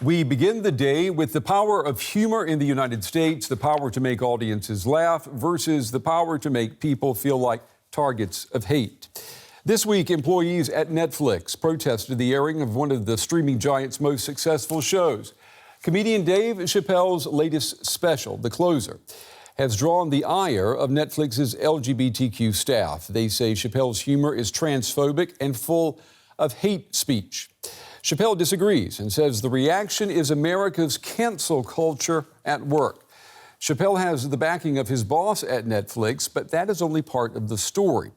We begin the day with the power of humor in the United States, the power to make audiences laugh versus the power to make people feel like targets of hate. This week, employees at Netflix protested the airing of one of the streaming giant's most successful shows. Comedian Dave Chappelle's latest special, The Closer, has drawn the ire of Netflix's LGBTQ staff. They say Chappelle's humor is transphobic and full of hate speech. Chappelle disagrees and says the reaction is America's cancel culture at work. Chappelle has the backing of his boss at Netflix, but that is only part of the story.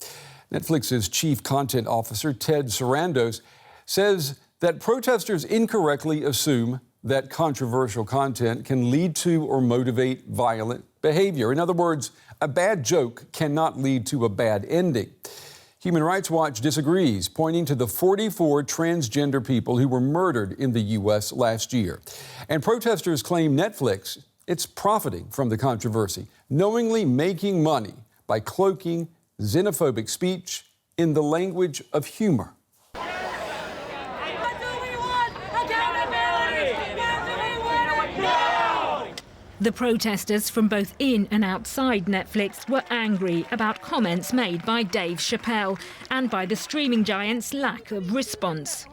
Netflix's chief content officer, Ted Sarandos, says that protesters incorrectly assume that controversial content can lead to or motivate violent behavior. In other words, a bad joke cannot lead to a bad ending. Human Rights Watch disagrees, pointing to the 44 transgender people who were murdered in the U.S. last year. And protesters claim Netflix, it's profiting from the controversy, knowingly making money by cloaking xenophobic speech in the language of humor. The protesters from both in and outside Netflix were angry about comments made by Dave Chappelle and by the streaming giant's lack of response.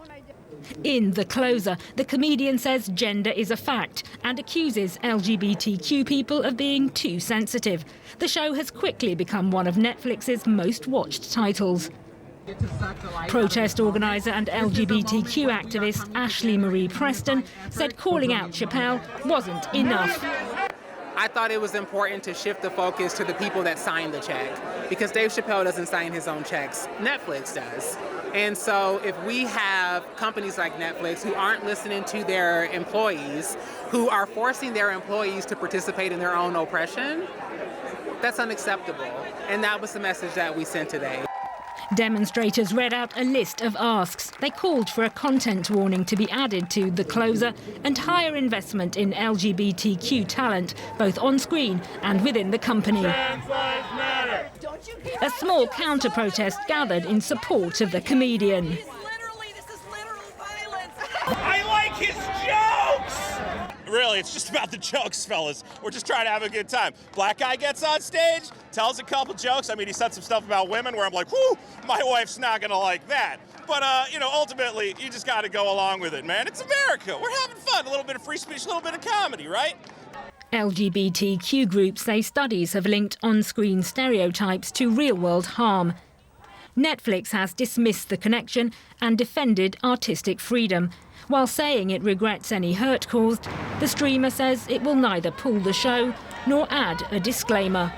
In The Closer, the comedian says gender is a fact and accuses LGBTQ people of being too sensitive. The show has quickly become one of Netflix's most watched titles. Protest organiser and LGBTQ activist Ashley Marie Preston said calling out Chappelle wasn't enough. I thought it was important to shift the focus to the people that signed the check, because Dave Chappelle doesn't sign his own checks, Netflix does. And so if we have companies like Netflix who aren't listening to their employees, who are forcing their employees to participate in their own oppression, that's unacceptable. And that was the message that we sent today. Demonstrators read out a list of asks. They called for a content warning to be added to The Closer and higher investment in LGBTQ talent, both on screen and within the company. A small counter-protest gathered in support of the comedian. This is literal violence. I like his jokes! Really, it's just about the jokes, fellas. We're just trying to have a good time. Black guy gets on stage, tells a couple jokes. I mean, he said some stuff about women where I'm like, whoo, my wife's not gonna like that. But, ultimately, you just gotta go along with it, man. It's America. We're having fun. A little bit of free speech, a little bit of comedy, right? LGBTQ groups say studies have linked on-screen stereotypes to real-world harm. Netflix has dismissed the connection and defended artistic freedom. While saying it regrets any hurt caused, the streamer says it will neither pull the show nor add a disclaimer.